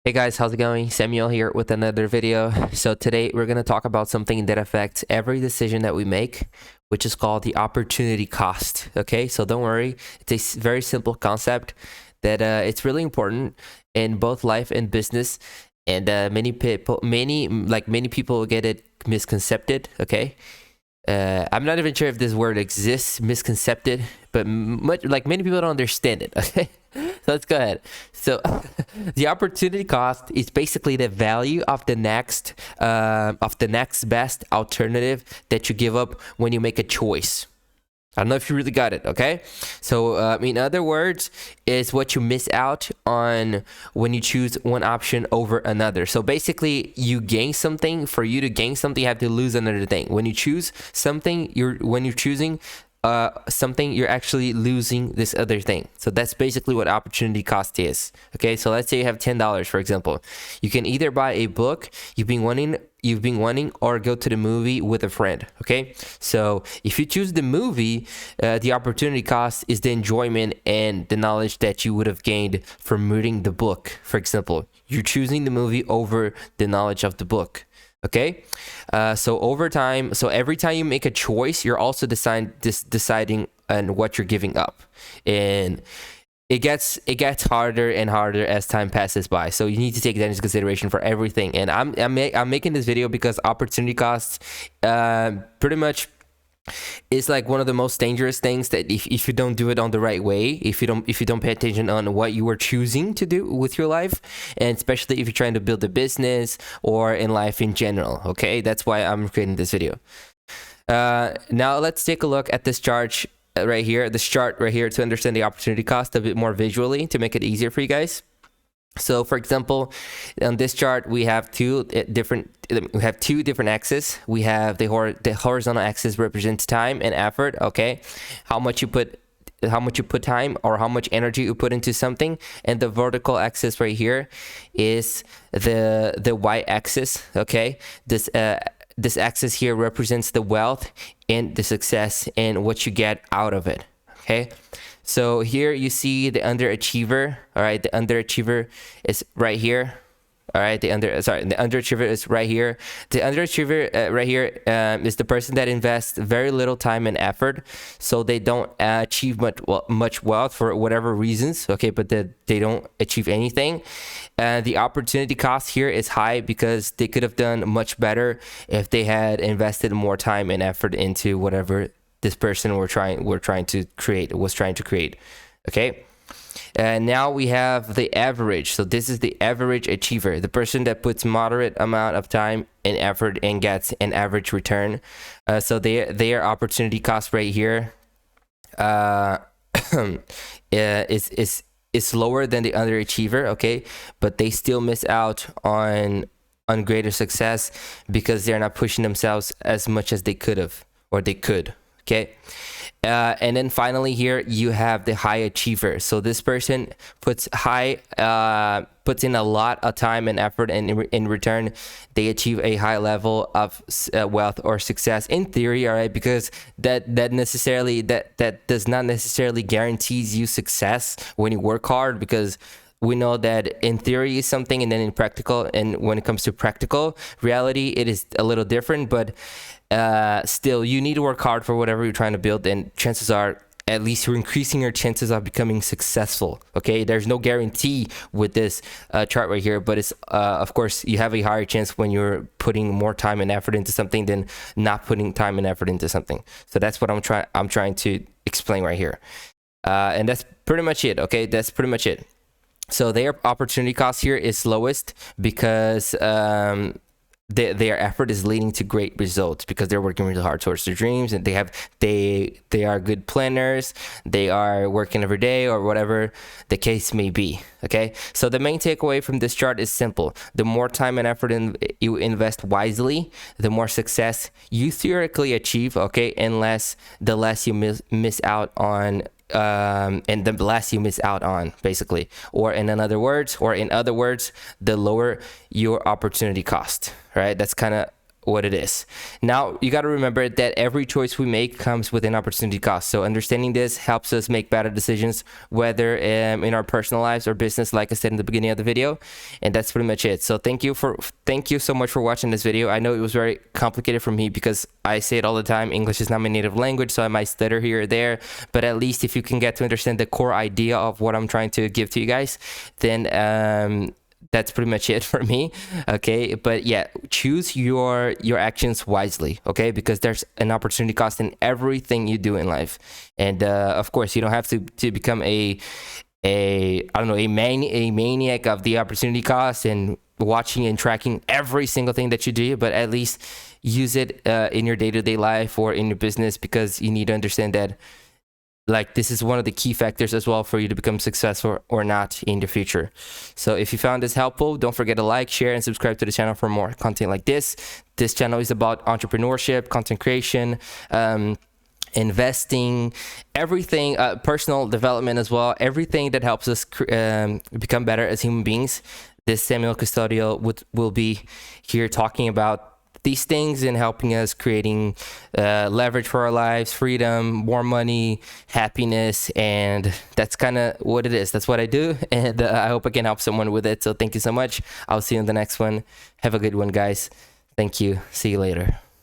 Hey guys, how's it going? Samuel here with another video. So today we're going to talk about something that affects every decision that we make, which is called the opportunity cost. Okay, so don't worry, it's a very simple concept that it's really important in both life and business, and many people get it misconcepted. Okay, I'm not even sure if this word exists, misconcepted, but many people don't understand it. Okay, so let's go ahead. So the opportunity cost is basically the value of the next best alternative that you give up when you make a choice. I don't know if you really got it, okay? So, in other words, is what you miss out on when you choose one option over another. So basically, you gain something. For you to gain something, you have to lose another thing. When you choose something, when you're choosing something, you're actually losing this other thing. So that's basically what opportunity cost is. Okay, so let's say you have $10, for example. You can either buy a book you've been wanting, or go to the movie with a friend. Okay, so if you choose the movie, the opportunity cost is the enjoyment and the knowledge that you would have gained from reading the book. For example, you're choosing the movie over the knowledge of the book. Okay, so over time, so every time you make a choice, you're also deciding on what you're giving up, and it gets harder and harder as time passes by. So you need to take that into consideration for everything. And I'm making this video because opportunity costs pretty much is like one of the most dangerous things that if you don't do it on the right way, if you don't pay attention on what you are choosing to do with your life, and especially if you're trying to build a business or in life in general. Okay, that's why I'm creating this video. Now let's take a look at this chart right here, to understand the opportunity cost a bit more visually, to make it easier for you guys. So, for example, on this chart, we have two different axes. We have the horizontal axis represents time and effort. Okay, how much you put time, or how much energy you put into something, and the vertical axis right here is the y-axis. Okay, this axis here represents the wealth and the success and what you get out of it. Okay, so here you see the underachiever. All right, the underachiever is right here. All right, the underachiever is right here. The underachiever right here is the person that invests very little time and effort, so they don't achieve much wealth for whatever reasons. Okay, but they don't achieve anything. The opportunity cost here is high because they could have done much better if they had invested more time and effort into whatever this person was trying to create. Okay, and now we have the average. So this is the average achiever, the person that puts moderate amount of time and effort and gets an average return. So their opportunity cost right here is lower than the underachiever. Okay, but they still miss out on greater success because they're not pushing themselves as much as they could have, or they could. Okay, and then finally here you have the high achiever. So this person puts in a lot of time and effort, and in return they achieve a high level of wealth or success in theory. All right, because that does not necessarily guarantees you success when you work hard, because we know that in theory is something, and then in practical, and when it comes to practical reality, it is a little different. But still, you need to work hard for whatever you're trying to build, and chances are, at least you're increasing your chances of becoming successful. Okay, there's no guarantee with this chart right here, but it's of course you have a higher chance when you're putting more time and effort into something than not putting time and effort into something. So that's what I'm trying to explain right here, and that's pretty much it. Okay, that's pretty much it. So their opportunity cost here is lowest because their effort is leading to great results, because they're working really hard towards their dreams, and they are good planners. They are working every day, or whatever the case may be. Okay, so the main takeaway from this chart is simple: the more time and effort you invest wisely, the more success you theoretically achieve. Okay, the less you miss out on. And the less you miss out on, basically, or in other words, the lower your opportunity cost. Right, that's kind of what it is. Now, you got to remember that every choice we make comes with an opportunity cost. So understanding this helps us make better decisions, whether in our personal lives or business, like I said in the beginning of the video. And that's pretty much it. So thank you so much for watching this video. I know it was very complicated for me because I say it all the time, English is not my native language, so I might stutter here or there, but at least if you can get to understand the core idea of what I'm trying to give to you guys, then that's pretty much it for me. Okay, but yeah, choose your actions wisely, okay, because there's an opportunity cost in everything you do in life. And of course, you don't have to become a maniac of the opportunity cost and watching and tracking every single thing that you do, but at least use it in your day-to-day life or in your business, because you need to understand that, like, this is one of the key factors as well for you to become successful or not in the future. So if you found this helpful, don't forget to like, share, and subscribe to the channel for more content like this. This channel is about entrepreneurship, content creation, investing, everything, personal development as well, everything that helps us become better as human beings. This Samuel Custodio will be here talking about these things and helping us creating leverage for our lives, freedom, more money, happiness, and that's kind of what it is. That's what I do, and I hope I can help someone with it. So thank you so much. I'll see you in the next one. Have a good one, guys. Thank you. See you later.